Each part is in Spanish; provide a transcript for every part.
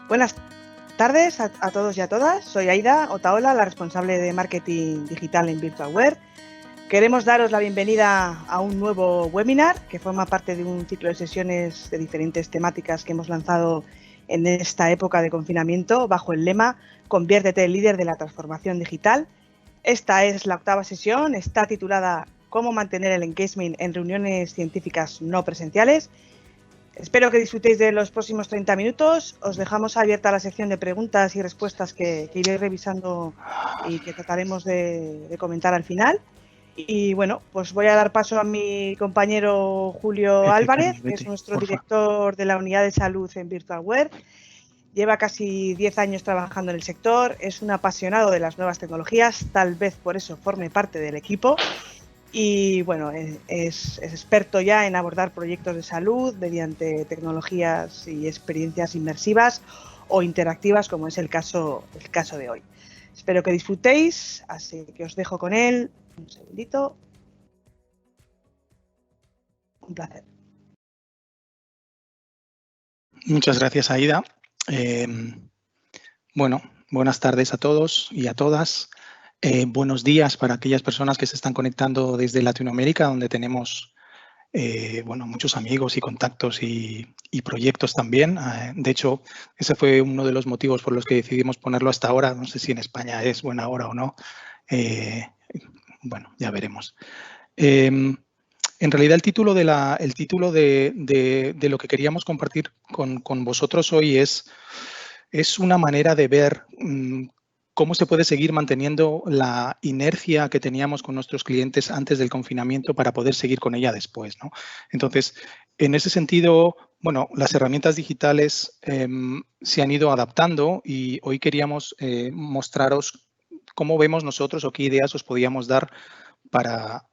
Buenas tardes a todos y a todas. Soy Aida Otaola, la responsable de marketing digital en Virtualware. Queremos daros la bienvenida a un nuevo webinar que forma parte de un ciclo de sesiones de diferentes temáticas que hemos lanzado en esta época de confinamiento bajo el lema Conviértete en líder de la transformación digital. Esta es la 8ª sesión, está titulada Cómo mantener el engagement en reuniones científicas no presenciales. Espero que disfrutéis de los próximos 30 minutos. Os dejamos abierta la sección de preguntas y respuestas que iré revisando y que trataremos de comentar al final. Y bueno, pues voy a dar paso a mi compañero Julio Álvarez, que es nuestro director de la unidad de salud en Virtualware. Lleva casi 10 años trabajando en el sector, es un apasionado de las nuevas tecnologías, tal vez por eso forme parte del equipo. Y bueno, es experto ya en abordar proyectos de salud mediante tecnologías y experiencias inmersivas o interactivas, como es el caso de hoy. Espero que disfrutéis, así que os dejo con él. Un segundito. Un placer. Muchas gracias, Aida. Bueno, buenas tardes a todos y a todas. Buenos días para aquellas personas que se están conectando desde Latinoamérica, donde tenemos muchos amigos y contactos y proyectos también. De hecho, ese fue uno de los motivos por los que decidimos ponerlo hasta ahora. No sé si en España es buena hora o no. Bueno, ya veremos. En realidad, el título de lo que queríamos compartir con vosotros hoy es una manera de ver cómo se puede seguir manteniendo la inercia que teníamos con nuestros clientes antes del confinamiento para poder seguir con ella después, ¿no? Entonces, en ese sentido, bueno, las herramientas digitales se han ido adaptando y hoy queríamos mostraros cómo vemos nosotros o qué ideas os podíamos dar para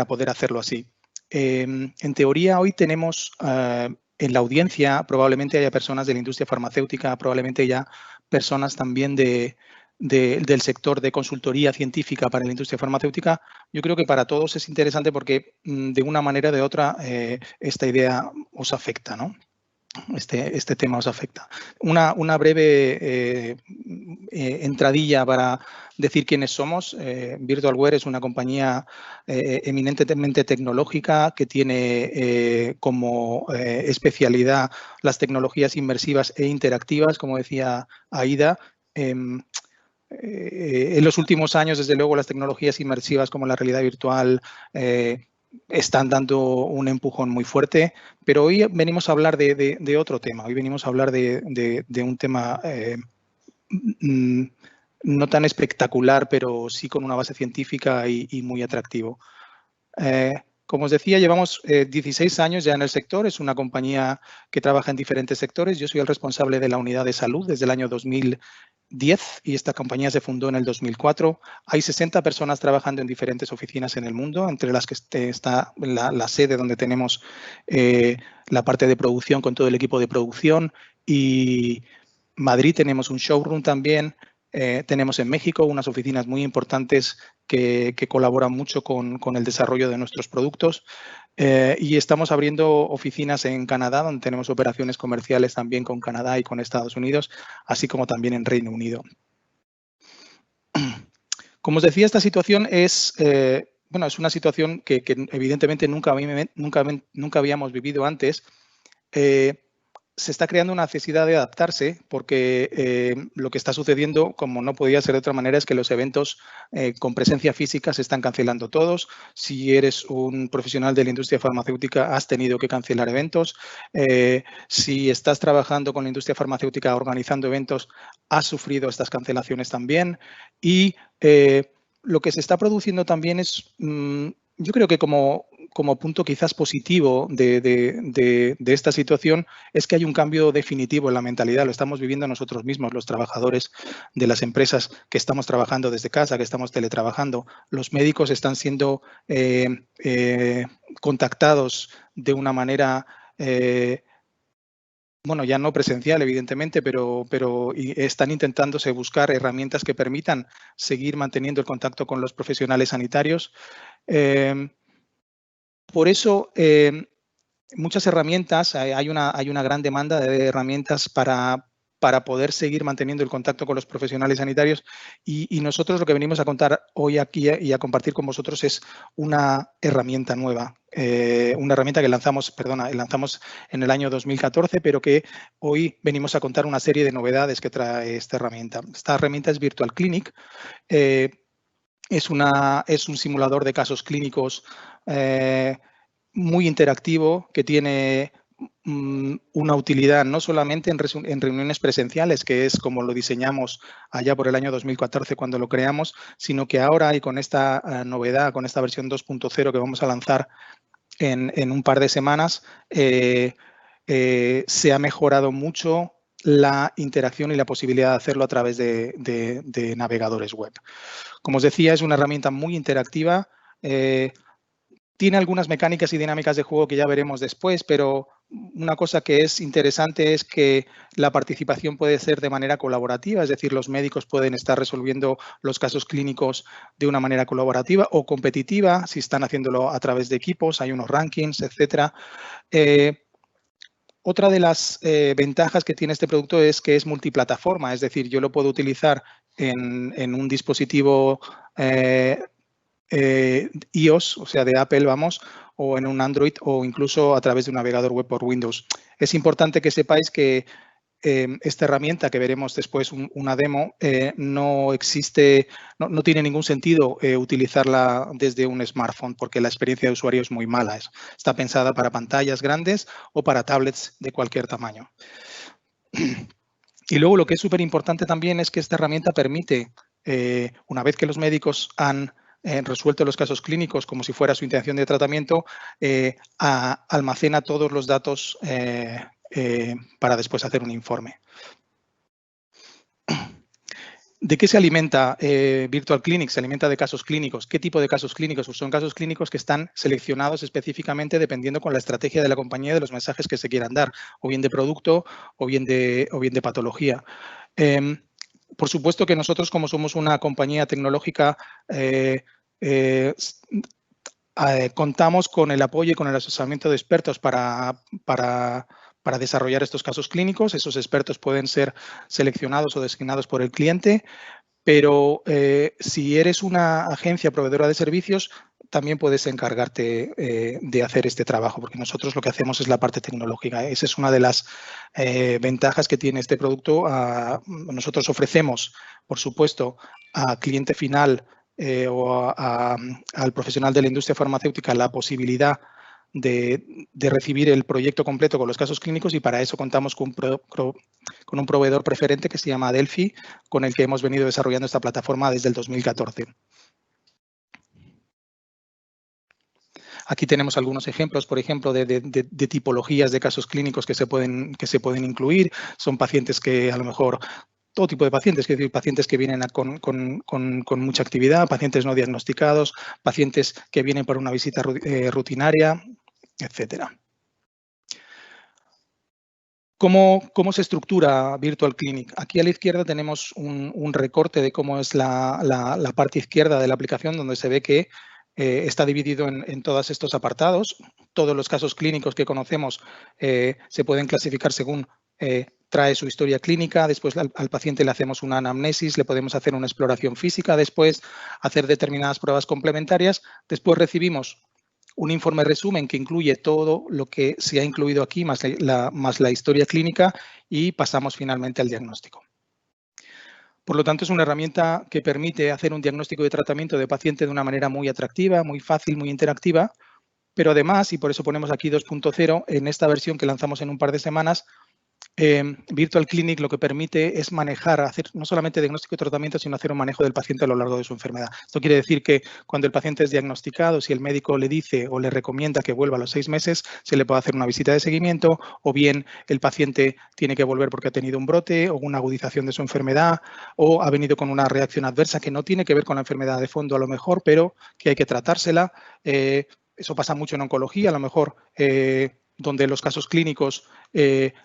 poder hacerlo así. En teoría, hoy tenemos en la audiencia, probablemente haya personas de la industria farmacéutica, probablemente haya personas también del sector de consultoría científica para la industria farmacéutica. Yo creo que para todos es interesante porque de una manera o de otra esta idea os afecta, ¿no? Este tema os afecta. Una breve entradilla para decir quiénes somos. Virtualware es una compañía eminentemente tecnológica que tiene como especialidad las tecnologías inmersivas e interactivas, como decía Aida. En los últimos años, desde luego, las tecnologías inmersivas como la realidad virtual están dando un empujón muy fuerte, pero hoy venimos a hablar de otro tema. Hoy venimos a hablar de un tema no tan espectacular, pero sí con una base científica y muy atractivo. Como os decía, llevamos 16 años ya en el sector. Es una compañía que trabaja en diferentes sectores. Yo soy el responsable de la unidad de salud desde el año 2010 y esta compañía se fundó en el 2004. Hay 60 personas trabajando en diferentes oficinas en el mundo, entre las que está la sede donde tenemos la parte de producción con todo el equipo de producción, y Madrid tenemos un showroom también. Tenemos en México unas oficinas muy importantes que colaboran mucho con el desarrollo de nuestros productos. Y estamos abriendo oficinas en Canadá, donde tenemos operaciones comerciales también con Canadá y con Estados Unidos, así como también en Reino Unido. Como os decía, esta situación es una situación que evidentemente nunca habíamos vivido antes. Se está creando una necesidad de adaptarse porque lo que está sucediendo, como no podía ser de otra manera, es que los eventos con presencia física se están cancelando todos. Si eres un profesional de la industria farmacéutica, has tenido que cancelar eventos. Si estás trabajando con la industria farmacéutica organizando eventos, has sufrido estas cancelaciones también. Y lo que se está produciendo también es, yo creo que como punto quizás positivo de esta situación, es que hay un cambio definitivo en la mentalidad. Lo estamos viviendo nosotros mismos, los trabajadores de las empresas que estamos trabajando desde casa, que estamos teletrabajando. Los médicos están siendo contactados de una manera ya no presencial, evidentemente, pero están intentándose buscar herramientas que permitan seguir manteniendo el contacto con los profesionales sanitarios. Por eso, muchas herramientas, hay una gran demanda de herramientas para para poder seguir manteniendo el contacto con los profesionales sanitarios. Y nosotros lo que venimos a contar hoy aquí y a compartir con vosotros es una herramienta nueva, una herramienta que lanzamos en el año 2014, pero que hoy venimos a contar una serie de novedades que trae esta herramienta. Esta herramienta es Virtual Clinic. Es un simulador de casos clínicos muy interactivo que tiene una utilidad no solamente en reuniones presenciales, que es como lo diseñamos allá por el año 2014 cuando lo creamos, sino que ahora y con esta novedad, con esta versión 2.0 que vamos a lanzar en un par de semanas, se ha mejorado mucho la interacción y la posibilidad de hacerlo a través de navegadores web. Como os decía, es una herramienta muy interactiva. Tiene algunas mecánicas y dinámicas de juego que ya veremos después, pero una cosa que es interesante es que la participación puede ser de manera colaborativa, es decir, los médicos pueden estar resolviendo los casos clínicos de una manera colaborativa o competitiva, si están haciéndolo a través de equipos, hay unos rankings, etcétera. Otra de las ventajas que tiene este producto es que es multiplataforma, es decir, yo lo puedo utilizar en un dispositivo iOS, o sea, de Apple, vamos, o en un Android o incluso a través de un navegador web por Windows. Es importante que sepáis que esta herramienta, que veremos después una demo, no existe, no tiene ningún sentido utilizarla desde un smartphone porque la experiencia de usuario es muy mala. Está pensada para pantallas grandes o para tablets de cualquier tamaño. Y luego lo que es súper importante también es que esta herramienta permite, una vez que los médicos han resuelto los casos clínicos como si fuera su intención de tratamiento, almacena todos los datos para después hacer un informe. ¿De qué se alimenta Virtual Clinic? Se alimenta de casos clínicos. ¿Qué tipo de casos clínicos? Pues son casos clínicos que están seleccionados específicamente dependiendo con la estrategia de la compañía y de los mensajes que se quieran dar, o bien de producto o bien de patología. Por supuesto que nosotros, como somos una compañía tecnológica, contamos con el apoyo y con el asesoramiento de expertos para desarrollar estos casos clínicos. Esos expertos pueden ser seleccionados o designados por el cliente, pero si eres una agencia proveedora de servicios, también puedes encargarte de hacer este trabajo, porque nosotros lo que hacemos es la parte tecnológica. Esa es una de las ventajas que tiene este producto. Nosotros ofrecemos, por supuesto, a cliente final o al profesional de la industria farmacéutica la posibilidad de recibir el proyecto completo con los casos clínicos, y para eso contamos con un proveedor preferente que se llama Delphi, con el que hemos venido desarrollando esta plataforma desde el 2014. Aquí tenemos algunos ejemplos, por ejemplo, de tipologías de casos clínicos que se pueden incluir. Son pacientes que a lo mejor, todo tipo de pacientes, es decir, pacientes que vienen con mucha actividad, pacientes no diagnosticados, pacientes que vienen por una visita rutinaria, etcétera. ¿Cómo se estructura Virtual Clinic? Aquí a la izquierda tenemos un recorte de cómo es la parte izquierda de la aplicación, donde se ve que está dividido en todos estos apartados. Todos los casos clínicos que conocemos se pueden clasificar según trae su historia clínica. Después al paciente le hacemos una anamnesis, le podemos hacer una exploración física, después hacer determinadas pruebas complementarias. Después recibimos un informe resumen que incluye todo lo que se ha incluido aquí, más la historia clínica, y pasamos finalmente al diagnóstico. Por lo tanto, es una herramienta que permite hacer un diagnóstico de tratamiento de paciente de una manera muy atractiva, muy fácil, muy interactiva, pero además, y por eso ponemos aquí 2.0, en esta versión que lanzamos en un par de semanas, Virtual Clinic lo que permite es hacer no solamente diagnóstico y tratamiento, sino hacer un manejo del paciente a lo largo de su enfermedad. Esto quiere decir que cuando el paciente es diagnosticado, si el médico le dice o le recomienda que vuelva a los 6 meses, se le puede hacer una visita de seguimiento, o bien el paciente tiene que volver porque ha tenido un brote o una agudización de su enfermedad, o ha venido con una reacción adversa que no tiene que ver con la enfermedad de fondo a lo mejor, pero que hay que tratársela. Eso pasa mucho en oncología, a lo mejor donde los casos clínicos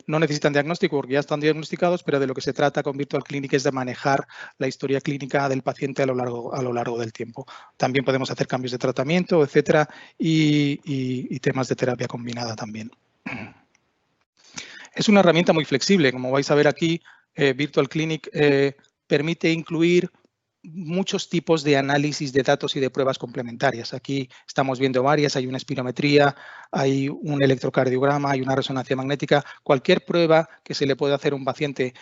no necesitan diagnóstico porque ya están diagnosticados, pero de lo que se trata con Virtual Clinic es de manejar la historia clínica del paciente a lo largo del tiempo. También podemos hacer cambios de tratamiento, etcétera, y temas de terapia combinada también. Es una herramienta muy flexible. Como vais a ver aquí, Virtual Clinic permite incluir muchos tipos de análisis de datos y de pruebas complementarias. Aquí estamos viendo varias, hay una espirometría, hay un electrocardiograma, hay una resonancia magnética. Cualquier prueba que se le pueda hacer a un paciente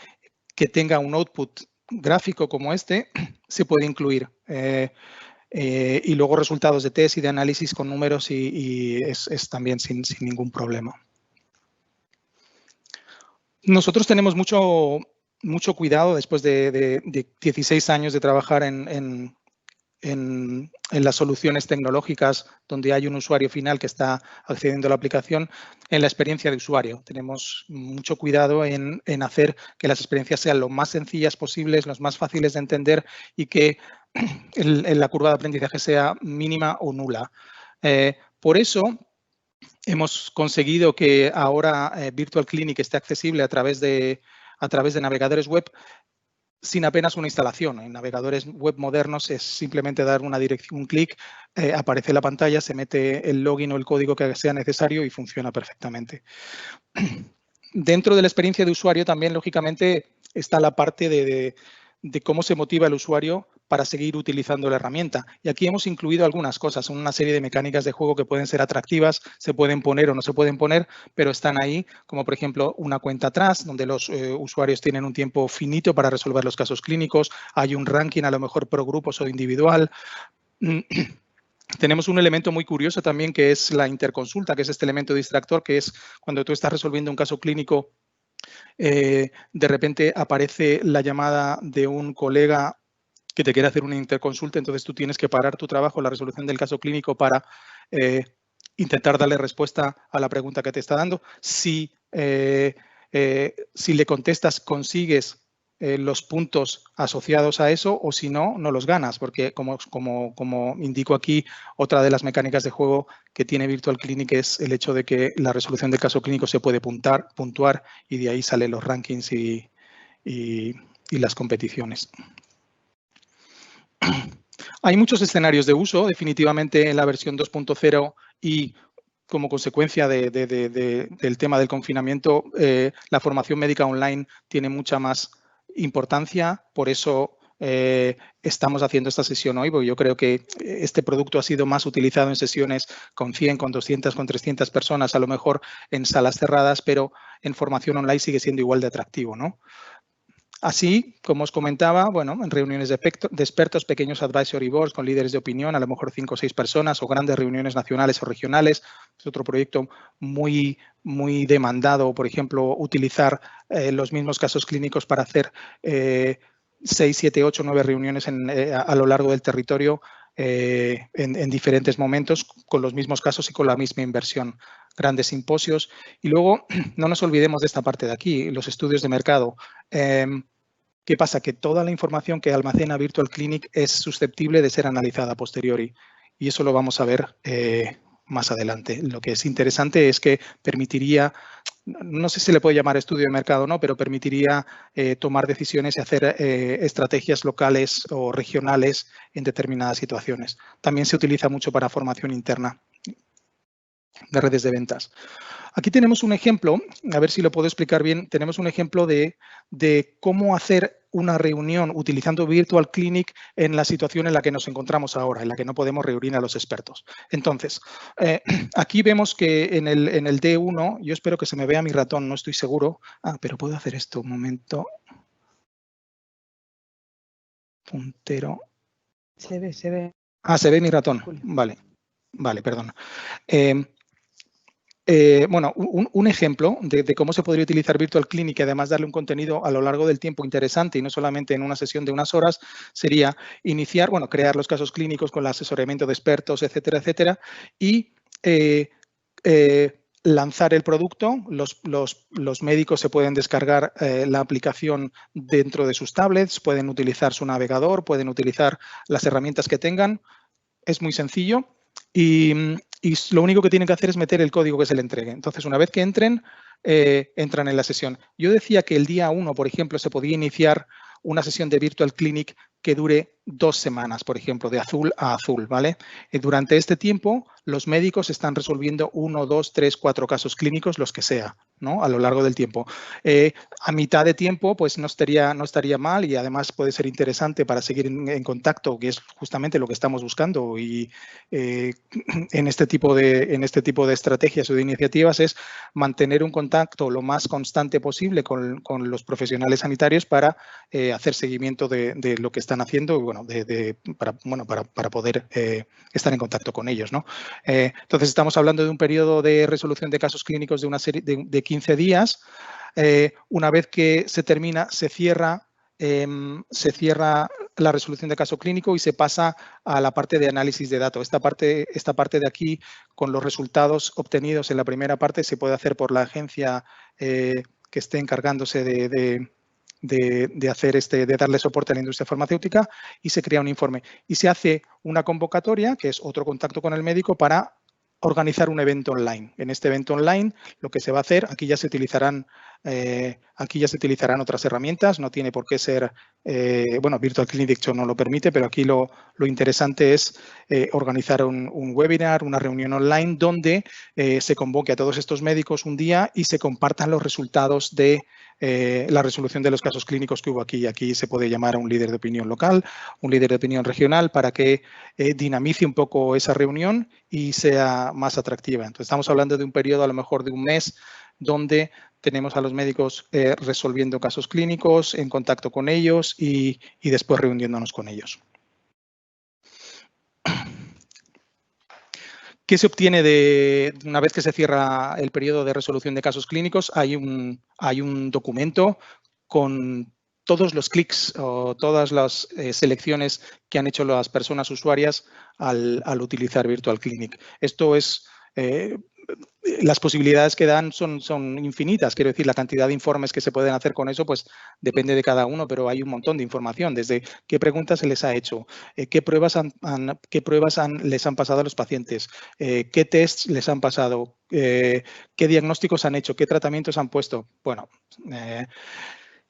que tenga un output gráfico como este, se puede incluir. Y luego resultados de test y de análisis con números y es también sin ningún problema. Nosotros tenemos mucho cuidado después de 16 años de trabajar en las soluciones tecnológicas donde hay un usuario final que está accediendo a la aplicación, en la experiencia de usuario. Tenemos mucho cuidado en hacer que las experiencias sean lo más sencillas posibles, los más fáciles de entender y que la curva de aprendizaje sea mínima o nula. Por eso, hemos conseguido que ahora Virtual Clinic esté accesible a través de navegadores web sin apenas una instalación. En navegadores web modernos es simplemente dar una dirección, un clic, aparece la pantalla, se mete el login o el código que sea necesario y funciona perfectamente. Dentro de la experiencia de usuario también, lógicamente, está la parte de cómo se motiva el usuario para seguir utilizando la herramienta. Y aquí hemos incluido algunas cosas, una serie de mecánicas de juego que pueden ser atractivas, se pueden poner o no se pueden poner, pero están ahí, como por ejemplo una cuenta atrás, donde los usuarios tienen un tiempo finito para resolver los casos clínicos, hay un ranking a lo mejor por grupos o individual. Tenemos un elemento muy curioso también que es la interconsulta, que es este elemento distractor, que es cuando tú estás resolviendo un caso clínico, de repente aparece la llamada de un colega que te quiere hacer una interconsulta, entonces tú tienes que parar tu trabajo, la resolución del caso clínico para intentar darle respuesta a la pregunta que te está dando. Si le contestas, consigues los puntos asociados a eso, o si no, no los ganas, porque como indico aquí, otra de las mecánicas de juego que tiene Virtual Clinic es el hecho de que la resolución del caso clínico se puede puntuar y de ahí salen los rankings y las competiciones. Hay muchos escenarios de uso, definitivamente en la versión 2.0 y como consecuencia del tema del confinamiento, la formación médica online tiene mucha más importancia, por eso estamos haciendo esta sesión hoy, porque yo creo que este producto ha sido más utilizado en sesiones con 100, con 200, con 300 personas, a lo mejor en salas cerradas, pero en formación online sigue siendo igual de atractivo, ¿no? Así, como os comentaba, bueno, en reuniones de expertos, pequeños advisory boards con líderes de opinión, a lo mejor 5 o 6 personas, o grandes reuniones nacionales o regionales. Es otro proyecto muy demandado, por ejemplo, utilizar los mismos casos clínicos para hacer 6, 7, 8, 9 reuniones a lo largo del territorio en diferentes momentos con los mismos casos y con la misma inversión. Grandes simposios. Y luego, no nos olvidemos de esta parte de aquí, los estudios de mercado. ¿Qué pasa? Que toda la información que almacena Virtual Clinic es susceptible de ser analizada a posteriori. Y eso lo vamos a ver más adelante. Lo que es interesante es que permitiría, no sé si se le puede llamar estudio de mercado o no, pero permitiría tomar decisiones y hacer estrategias locales o regionales en determinadas situaciones. También se utiliza mucho para formación interna de redes de ventas. Aquí tenemos un ejemplo, a ver si lo puedo explicar bien, tenemos un ejemplo de cómo hacer una reunión utilizando Virtual Clinic en la situación en la que nos encontramos ahora, en la que no podemos reunir a los expertos. Entonces, aquí vemos que en el D1, yo espero que se me vea mi ratón, no estoy seguro. Pero puedo hacer esto, un momento. Puntero. Se ve. Se ve mi ratón. Vale, perdón. Bueno, un ejemplo de cómo se podría utilizar Virtual Clinic y además darle un contenido a lo largo del tiempo interesante y no solamente en una sesión de unas horas, sería iniciar, bueno, crear los casos clínicos con el asesoramiento de expertos, etcétera, etcétera, y lanzar el producto. Los médicos se pueden descargar la aplicación dentro de sus tablets, pueden utilizar su navegador, pueden utilizar las herramientas que tengan. Es muy sencillo. Y lo único que tienen que hacer es meter el código que se le entregue. Entonces, una vez que entren, entran en la sesión. Yo decía que el día 1, por ejemplo, se podía iniciar una sesión de Virtual Clinic que dure 2 semanas, por ejemplo, de azul a azul, ¿vale? Durante este tiempo, los médicos están resolviendo 1, 2, 3, 4 casos clínicos, los que sea. ¿no? A lo largo del tiempo. A mitad de tiempo, pues no estaría mal y además puede ser interesante para seguir en contacto, que es justamente lo que estamos buscando y en este tipo de estrategias o de iniciativas es mantener un contacto lo más constante posible con los profesionales sanitarios para hacer seguimiento de lo que están haciendo y bueno, para poder estar en contacto con ellos, ¿no? Entonces estamos hablando de un periodo de resolución de casos clínicos de una serie de 15 días. Una vez que se termina, se cierra la resolución de caso clínico y se pasa a la parte de análisis de datos. Esta parte de aquí, con los resultados obtenidos en la primera parte, se puede hacer por la agencia que esté encargándose de darle soporte a la industria farmacéutica y se crea un informe. Y se hace una convocatoria, que es otro contacto con el médico, para organizar un evento online. En este evento online, lo que se va a hacer, aquí ya se utilizarán otras herramientas, no tiene por qué ser, bueno, Virtual Clinic no lo permite, pero aquí lo interesante es organizar un webinar, una reunión online donde se convoque a todos estos médicos un día y se compartan los resultados de la resolución de los casos clínicos que hubo aquí. Aquí se puede llamar a un líder de opinión local, un líder de opinión regional para que dinamice un poco esa reunión y sea más atractiva. Entonces, estamos hablando de un periodo a lo mejor de un mes donde tenemos a los médicos resolviendo casos clínicos, en contacto con ellos y después reuniéndonos con ellos. ¿Qué se obtiene una vez que se cierra el periodo de resolución de casos clínicos? Hay un documento con todos los clics o todas las selecciones que han hecho las personas usuarias al utilizar Virtual Clinic. Esto es... las posibilidades que dan son infinitas. Quiero decir, la cantidad de informes que se pueden hacer con eso, pues depende de cada uno, pero hay un montón de información, desde qué preguntas se les ha hecho, qué pruebas les han pasado a los pacientes, qué tests les han pasado, qué diagnósticos han hecho, qué tratamientos han puesto. Bueno,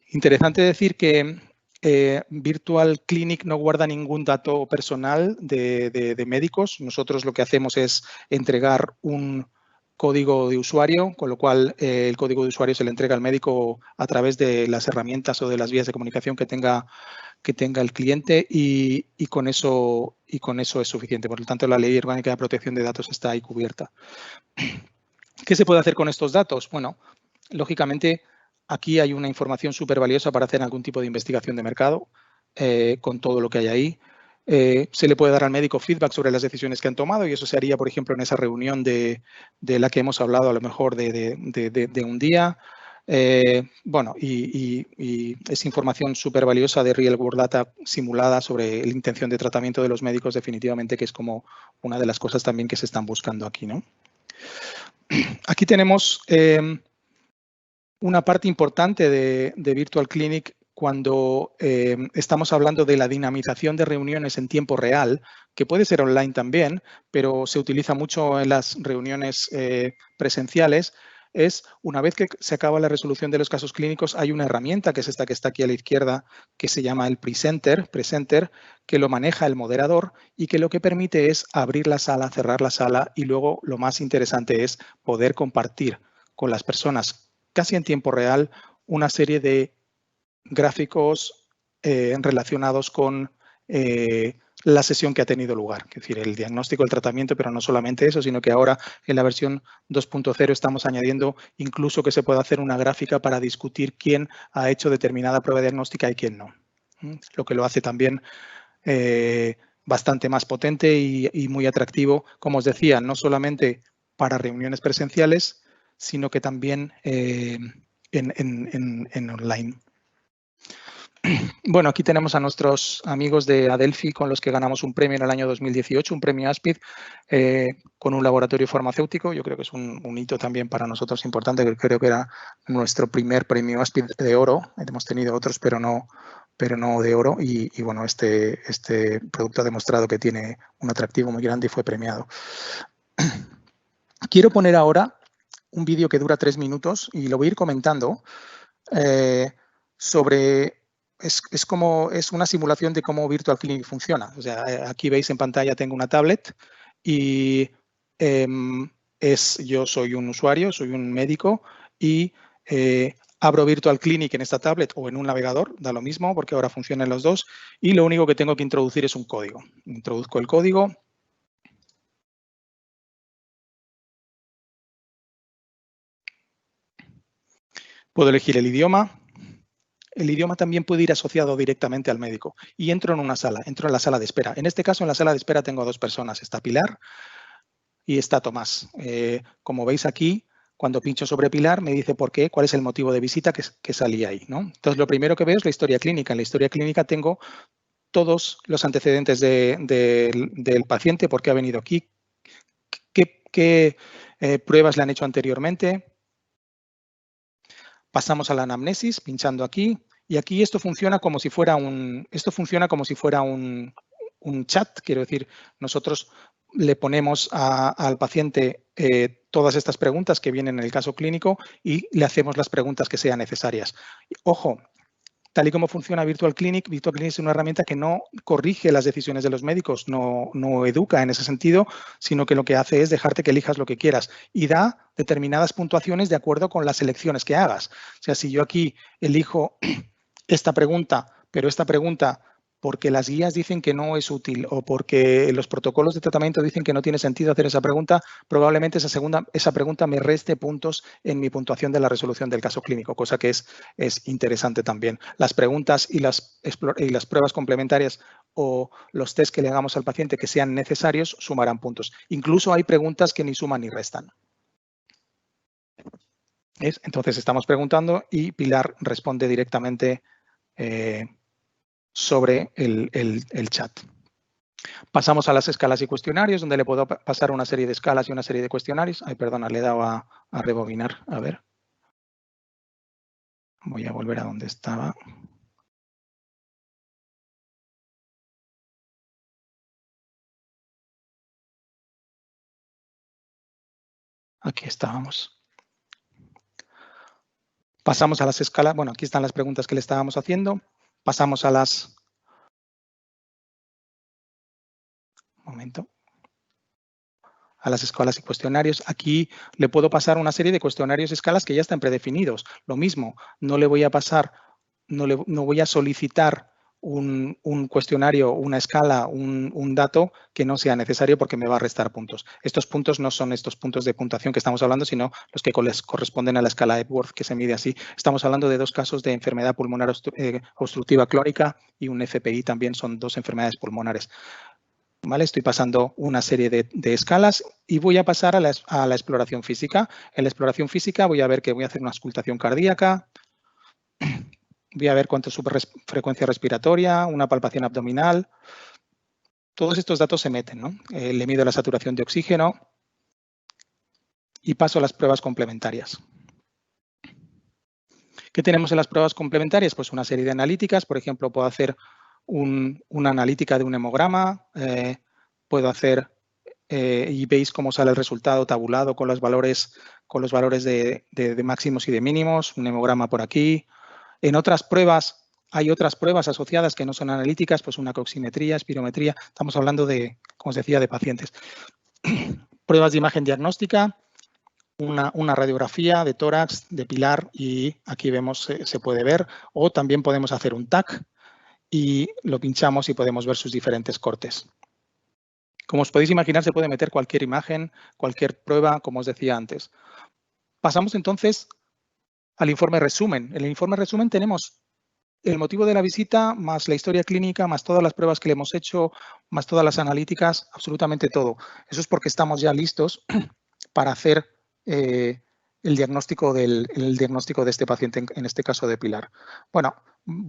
interesante decir que Virtual Clinic no guarda ningún dato personal de médicos. Nosotros lo que hacemos es entregar un código de usuario, con lo cual el código de usuario se le entrega al médico a través de las herramientas o de las vías de comunicación que tenga el cliente y con eso es suficiente. Por lo tanto, la Ley Orgánica de Protección de Datos está ahí cubierta. ¿Qué se puede hacer con estos datos? Bueno, lógicamente, aquí hay una información súper valiosa para hacer algún tipo de investigación de mercado con todo lo que hay ahí. Se le puede dar al médico feedback sobre las decisiones que han tomado y eso se haría, por ejemplo, en esa reunión de la que hemos hablado a lo mejor de un día. Bueno, y es información súper valiosa de real world data simulada sobre la intención de tratamiento de los médicos, definitivamente, que es como una de las cosas también que se están buscando aquí, ¿no? Aquí tenemos una parte importante de Virtual Clinic cuando estamos hablando de la dinamización de reuniones en tiempo real, que puede ser online también, pero se utiliza mucho en las reuniones presenciales, es una vez que se acaba la resolución de los casos clínicos, hay una herramienta que es esta que está aquí a la izquierda, que se llama el Presenter, que lo maneja el moderador y que lo que permite es abrir la sala, cerrar la sala y luego lo más interesante es poder compartir con las personas casi en tiempo real una serie de gráficos relacionados con la sesión que ha tenido lugar, es decir, el diagnóstico, el tratamiento, pero no solamente eso, sino que ahora en la versión 2.0 estamos añadiendo incluso que se pueda hacer una gráfica para discutir quién ha hecho determinada prueba diagnóstica y quién no, lo que lo hace también bastante más potente y muy atractivo, como os decía, no solamente para reuniones presenciales, sino que también en online. Bueno, aquí tenemos a nuestros amigos de Adelphi con los que ganamos un premio en el año 2018, un premio ASPID con un laboratorio farmacéutico. Yo creo que es un hito también para nosotros importante, que creo que era nuestro primer premio ASPID de oro. Hemos tenido otros, pero no de oro. Y bueno, este producto ha demostrado que tiene un atractivo muy grande y fue premiado. Quiero poner ahora un vídeo que dura 3 minutos y lo voy a ir comentando sobre... Es una simulación de cómo Virtual Clinic funciona. O sea, aquí veis en pantalla tengo una tablet y yo soy un usuario, soy un médico y abro Virtual Clinic en esta tablet o en un navegador, da lo mismo porque ahora funcionan los dos, y lo único que tengo que introducir es un código. Introduzco el código. Puedo elegir el idioma. El idioma también puede ir asociado directamente al médico. Y entro en una sala, entro en la sala de espera. En este caso, en la sala de espera tengo a dos personas. Está Pilar y está Tomás. Como veis aquí, cuando pincho sobre Pilar, me dice por qué, cuál es el motivo de visita que salía ahí, ¿no? Entonces, lo primero que veo es la historia clínica. En la historia clínica tengo todos los antecedentes del paciente, por qué ha venido aquí, qué pruebas le han hecho anteriormente. Pasamos a la anamnesis, pinchando aquí, y aquí esto funciona como si fuera un chat, quiero decir, nosotros le ponemos al paciente todas estas preguntas que vienen en el caso clínico y le hacemos las preguntas que sean necesarias. Ojo, tal y como funciona Virtual Clinic es una herramienta que no corrige las decisiones de los médicos, no educa en ese sentido, sino que lo que hace es dejarte que elijas lo que quieras y da determinadas puntuaciones de acuerdo con las elecciones que hagas. O sea, si yo aquí elijo esta pregunta, pero esta pregunta porque las guías dicen que no es útil o porque los protocolos de tratamiento dicen que no tiene sentido hacer esa pregunta, probablemente esa pregunta me reste puntos en mi puntuación de la resolución del caso clínico, cosa que es interesante también. Las preguntas y las pruebas complementarias o los test que le hagamos al paciente que sean necesarios sumarán puntos. Incluso hay preguntas que ni suman ni restan. ¿Ves? Entonces estamos preguntando y Pilar responde directamente sobre el chat. Pasamos a las escalas y cuestionarios, donde le puedo pasar una serie de escalas y una serie de cuestionarios. Ay, perdona, le he dado a rebobinar. A ver. Voy a volver a donde estaba. Aquí estábamos. Pasamos a las escalas. Bueno, aquí están las preguntas que le estábamos haciendo. Pasamos a las... Un momento. A las escalas y cuestionarios. Aquí le puedo pasar una serie de cuestionarios y escalas que ya están predefinidos. Lo mismo, no le voy a pasar, no voy a solicitar un cuestionario, una escala, un dato que no sea necesario porque me va a restar puntos. Estos puntos no son estos puntos de puntuación que estamos hablando, sino los que les corresponden a la escala Epworth, que se mide así. Estamos hablando de dos casos de enfermedad pulmonar obstructiva crónica y un FPI también, son dos enfermedades pulmonares. ¿Vale? Estoy pasando una serie de escalas y voy a pasar a la exploración física. En la exploración física voy a ver que voy a hacer una auscultación cardíaca, voy a ver cuánto es su frecuencia respiratoria, una palpación abdominal. Todos estos datos se meten, ¿no? Le mido la saturación de oxígeno y paso a las pruebas complementarias. ¿Qué tenemos en las pruebas complementarias? Pues una serie de analíticas. Por ejemplo, puedo hacer una analítica de un hemograma, puedo hacer, y veis cómo sale el resultado tabulado con los valores de máximos y de mínimos, un hemograma por aquí. En otras pruebas, hay otras pruebas asociadas que no son analíticas, pues una coximetría, espirometría, estamos hablando de, como os decía, de pacientes. Pruebas de imagen diagnóstica, una radiografía de tórax, de pilar, y aquí vemos, se puede ver, o también podemos hacer un TAC, y lo pinchamos y podemos ver sus diferentes cortes. Como os podéis imaginar, se puede meter cualquier imagen, cualquier prueba, como os decía antes. Pasamos entonces al informe resumen. En el informe resumen tenemos el motivo de la visita, más la historia clínica, más todas las pruebas que le hemos hecho, más todas las analíticas, absolutamente todo. Eso es porque estamos ya listos para hacer el diagnóstico de este paciente, en este caso de Pilar. Bueno,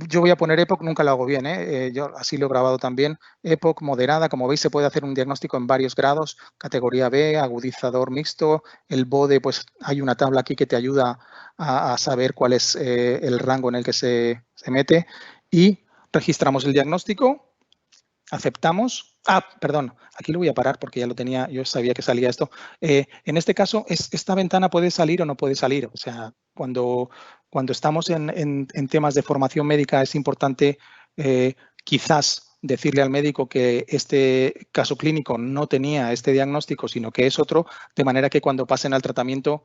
yo voy a poner EPOC, nunca lo hago bien, yo así lo he grabado también. EPOC moderada, como veis, se puede hacer un diagnóstico en varios grados, categoría B, agudizador mixto. El BODE, pues hay una tabla aquí que te ayuda a saber cuál es el rango en el que se mete, y registramos el diagnóstico. Aceptamos. Perdón, aquí lo voy a parar porque ya lo tenía, yo sabía que salía esto. En este caso, esta ventana puede salir o no puede salir. O sea, cuando estamos en temas de formación médica es importante quizás decirle al médico que este caso clínico no tenía este diagnóstico, sino que es otro, de manera que cuando pasen al tratamiento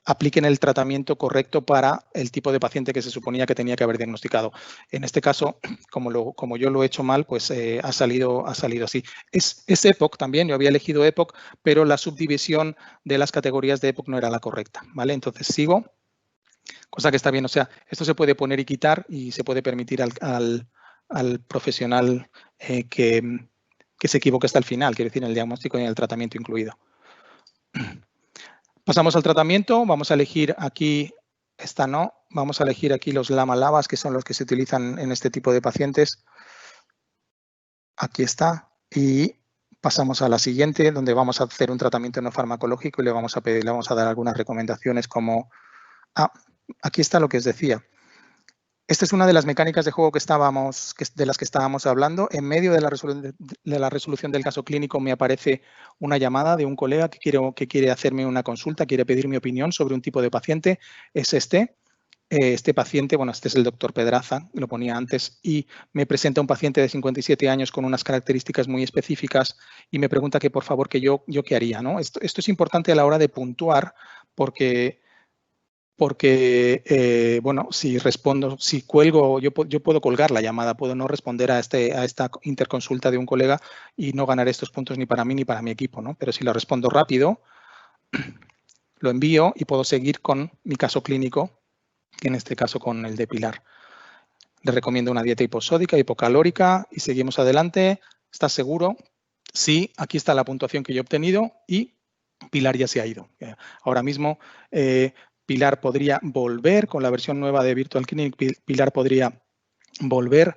apliquen el tratamiento correcto para el tipo de paciente que se suponía que tenía que haber diagnosticado. En este caso, como yo lo he hecho mal, pues ha salido así. Es EPOC también, yo había elegido EPOC, pero la subdivisión de las categorías de EPOC no era la correcta, ¿vale? Entonces sigo, cosa que está bien. O sea, esto se puede poner y quitar y se puede permitir al profesional que se equivoque hasta el final, quiero decir, en el diagnóstico y en el tratamiento incluido. Pasamos al tratamiento, vamos a elegir aquí, esta no, vamos a elegir aquí los LAMA-LABAs, que son los que se utilizan en este tipo de pacientes. Aquí está. Y pasamos a la siguiente, donde vamos a hacer un tratamiento no farmacológico y le vamos a dar algunas recomendaciones como... aquí está lo que os decía. Esta es una de las mecánicas de juego de las que estábamos hablando. En medio de la resolución del caso clínico me aparece una llamada de un colega que quiere hacerme una consulta, quiere pedir mi opinión sobre un tipo de paciente. Es este paciente, bueno, este es el doctor Pedraza, lo ponía antes, y me presenta un paciente de 57 años con unas características muy específicas y me pregunta que por favor que yo qué haría, ¿no? Esto es importante a la hora de puntuar porque bueno, si cuelgo, yo puedo colgar la llamada, puedo no responder a esta interconsulta de un colega y no ganar estos puntos ni para mí ni para mi equipo, ¿no? Pero si lo respondo rápido, lo envío y puedo seguir con mi caso clínico, en este caso con el de Pilar. Le recomiendo una dieta hiposódica, hipocalórica y seguimos adelante. ¿Estás seguro? Sí, aquí está la puntuación que yo he obtenido y Pilar ya se ha ido. Ahora mismo Pilar podría volver con la versión nueva de Virtual Clinic. Pilar podría volver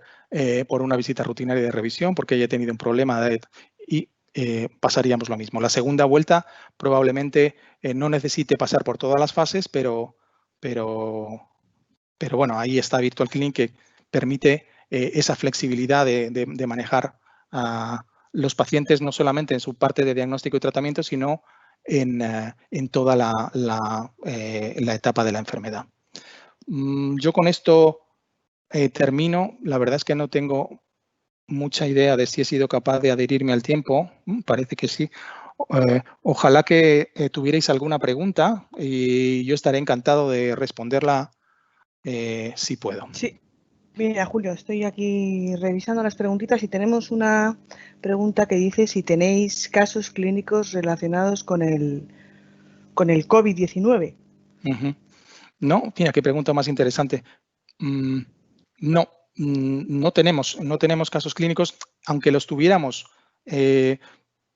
por una visita rutinaria de revisión porque ella ha tenido un problema y pasaríamos lo mismo. La segunda vuelta probablemente no necesite pasar por todas las fases, pero bueno, ahí está Virtual Clinic que permite esa flexibilidad de manejar a los pacientes no solamente en su parte de diagnóstico y tratamiento, sino en toda la etapa de la enfermedad. Yo con esto termino. La verdad es que no tengo mucha idea de si he sido capaz de adherirme al tiempo. Parece que sí. Ojalá que tuvierais alguna pregunta y yo estaré encantado de responderla si puedo. Sí. Mira, Julio, estoy aquí revisando las preguntitas y tenemos una pregunta que dice si tenéis casos clínicos relacionados con el COVID-19. No, mira, qué pregunta más interesante. No tenemos casos clínicos, aunque los tuviéramos.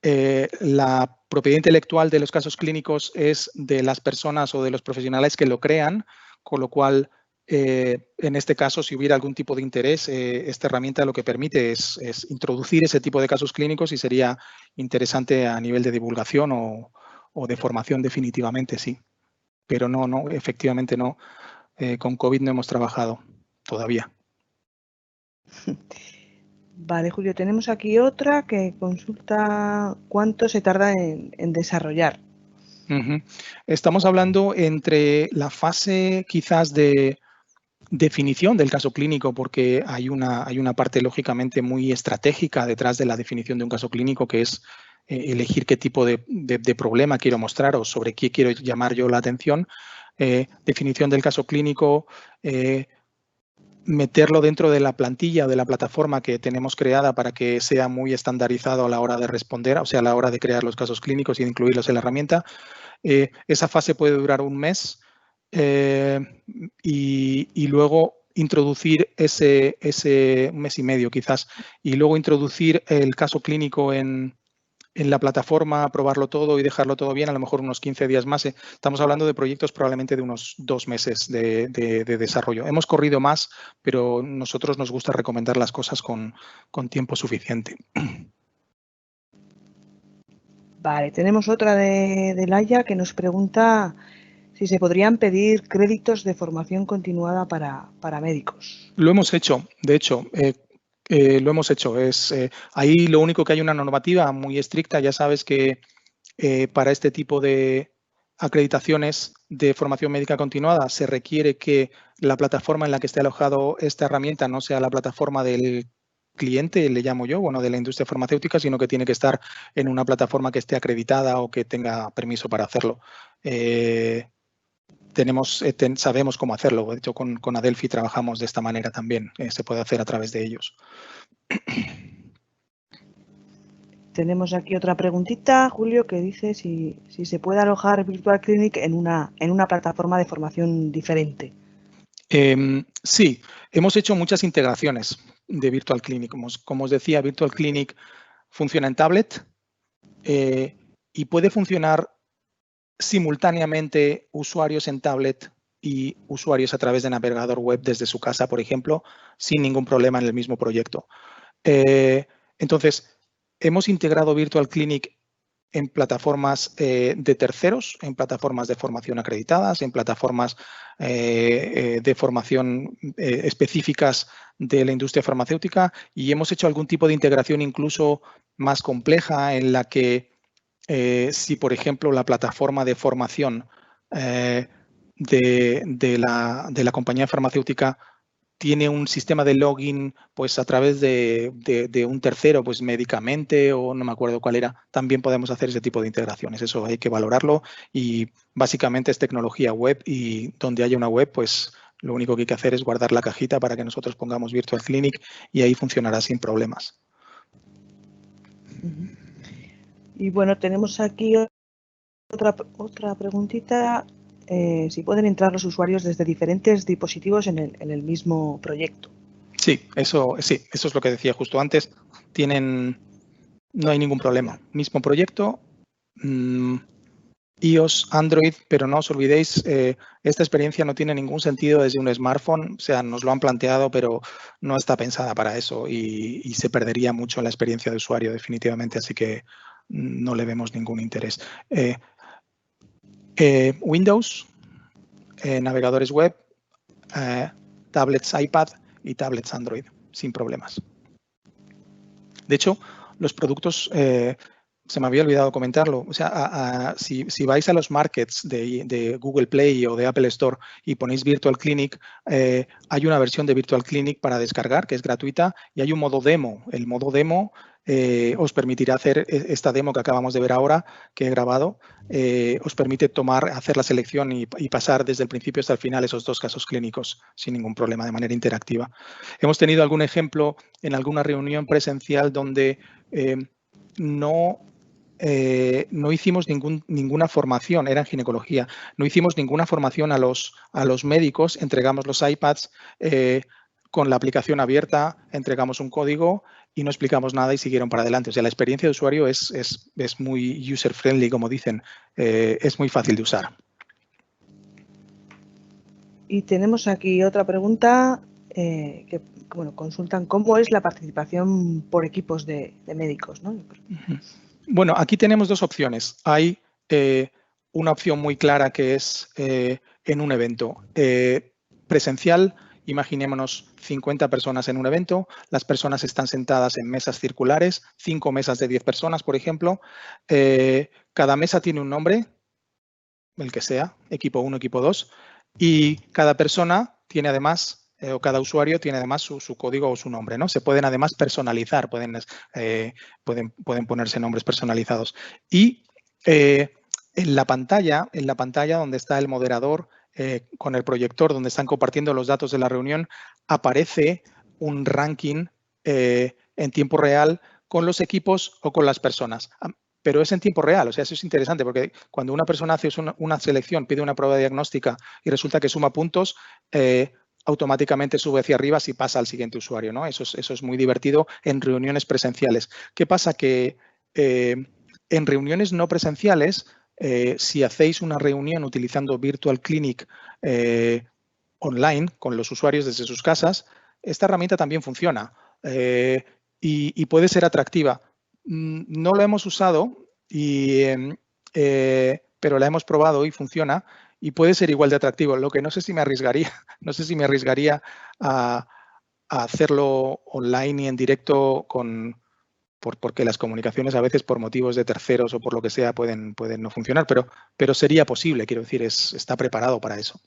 La propiedad intelectual de los casos clínicos es de las personas o de los profesionales que lo crean, con lo cual, en este caso, si hubiera algún tipo de interés, esta herramienta lo que permite es introducir ese tipo de casos clínicos y sería interesante a nivel de divulgación o de formación definitivamente, sí. Pero no, efectivamente no. Con COVID no hemos trabajado todavía. Vale, Julio, tenemos aquí otra que consulta cuánto se tarda en desarrollar. Estamos hablando entre la fase quizás de definición del caso clínico, porque hay una parte lógicamente muy estratégica detrás de la definición de un caso clínico, que es elegir qué tipo de problema quiero mostrar o sobre qué quiero llamar yo la atención. Definición del caso clínico, meterlo dentro de la plantilla, de la plataforma que tenemos creada para que sea muy estandarizado a la hora de responder, o sea, a la hora de crear los casos clínicos y de incluirlos en la herramienta. Esa fase puede durar un mes y luego introducir un mes y medio quizás, y luego introducir el caso clínico en la plataforma, probarlo todo y dejarlo todo bien, a lo mejor unos 15 días más. Estamos hablando de proyectos probablemente de unos 2 meses de desarrollo. Hemos corrido más, pero nosotros nos gusta recomendar las cosas con tiempo suficiente. Vale, tenemos otra de Laia que nos pregunta si se podrían pedir créditos de formación continuada para médicos. Lo hemos hecho, de hecho. Lo hemos hecho. Ahí lo único que hay una normativa muy estricta. Ya sabes que para este tipo de acreditaciones de formación médica continuada se requiere que la plataforma en la que esté alojado esta herramienta no sea la plataforma del cliente, le llamo yo, bueno, de la industria farmacéutica, sino que tiene que estar en una plataforma que esté acreditada o que tenga permiso para hacerlo. sabemos cómo hacerlo. De hecho, con Adelphi trabajamos de esta manera también. Se puede hacer a través de ellos. Tenemos aquí otra preguntita, Julio, que dice si se puede alojar Virtual Clinic en una plataforma de formación diferente. Sí, hemos hecho muchas integraciones de Virtual Clinic. Como os decía, Virtual Clinic funciona en tablet y puede funcionar simultáneamente usuarios en tablet y usuarios a través de navegador web desde su casa, por ejemplo, sin ningún problema en el mismo proyecto. Entonces, hemos integrado Virtual Clinic en plataformas de terceros, en plataformas de formación acreditadas, en plataformas de formación específicas de la industria farmacéutica, y hemos hecho algún tipo de integración incluso más compleja en la que si, por ejemplo, la plataforma de formación de la compañía farmacéutica tiene un sistema de login pues a través de un tercero, pues Medicamente o no me acuerdo cuál era, también podemos hacer ese tipo de integraciones. Eso hay que valorarlo y básicamente es tecnología web y donde haya una web, pues lo único que hay que hacer es guardar la cajita para que nosotros pongamos Virtual Clinic y ahí funcionará sin problemas. Y bueno, tenemos aquí otra preguntita. Si pueden entrar los usuarios desde diferentes dispositivos en el mismo proyecto. Sí, eso es lo que decía justo antes. No hay ningún problema. Mismo proyecto, iOS, Android, pero no os olvidéis, esta experiencia no tiene ningún sentido desde un smartphone. O sea, nos lo han planteado, pero no está pensada para eso y se perdería mucho la experiencia de usuario definitivamente, así que no le vemos ningún interés. Windows, navegadores web, tablets iPad y tablets Android, sin problemas. De hecho, los productos, se me había olvidado comentarlo, o sea, si vais a los markets de Google Play o de Apple Store y ponéis Virtual Clinic, hay una versión de Virtual Clinic para descargar que es gratuita y hay un modo demo. El modo demo os permitirá hacer esta demo que acabamos de ver ahora, que he grabado, os permite hacer la selección y pasar desde el principio hasta el final esos 2 casos clínicos sin ningún problema, de manera interactiva. Hemos tenido algún ejemplo en alguna reunión presencial donde no hicimos ninguna formación, era en ginecología, no hicimos ninguna formación a los médicos, entregamos los iPads con la aplicación abierta, entregamos un código y no explicamos nada y siguieron para adelante. O sea, la experiencia de usuario es muy user-friendly, como dicen, es muy fácil de usar. Y tenemos aquí otra pregunta que consultan cómo es la participación por equipos de médicos, ¿no? Bueno, aquí tenemos 2 opciones. Hay una opción muy clara que es en un evento presencial. Imaginémonos 50 personas en un evento. Las personas están sentadas en mesas circulares, 5 mesas de 10 personas, por ejemplo. Cada mesa tiene un nombre, el que sea, equipo 1, equipo 2, y cada persona tiene además o cada usuario tiene además su código o su nombre, ¿no? Se pueden además personalizar, pueden ponerse nombres personalizados. Y en la pantalla donde está el moderador con el proyector, donde están compartiendo los datos de la reunión, aparece un ranking en tiempo real con los equipos o con las personas. Pero es en tiempo real, o sea, eso es interesante porque cuando una persona hace una selección, pide una prueba diagnóstica y resulta que suma puntos, automáticamente sube hacia arriba si pasa al siguiente usuario, ¿no? Eso es muy divertido en reuniones presenciales. ¿Qué pasa? Que en reuniones no presenciales, si hacéis una reunión utilizando Virtual Clinic online con los usuarios desde sus casas, esta herramienta también funciona y puede ser atractiva. No lo hemos usado, pero la hemos probado y funciona y puede ser igual de atractivo. Lo que no sé si me arriesgaría a hacerlo online y en directo porque las comunicaciones a veces por motivos de terceros o por lo que sea pueden no funcionar, pero sería posible, quiero decir, está preparado para eso.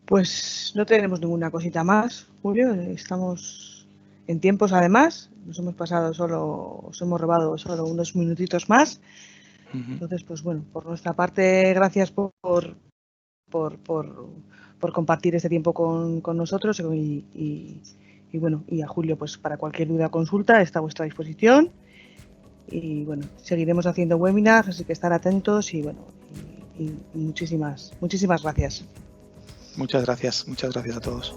Pues no tenemos ninguna cosita más, Julio. Estamos en tiempos además, os hemos robado solo unos minutitos más. Entonces, pues bueno, por nuestra parte, gracias por compartir este tiempo con nosotros y bueno, y a Julio, pues para cualquier duda o consulta está a vuestra disposición. Y bueno, seguiremos haciendo webinars, así que estar atentos y bueno, y muchísimas gracias. Muchas gracias a todos.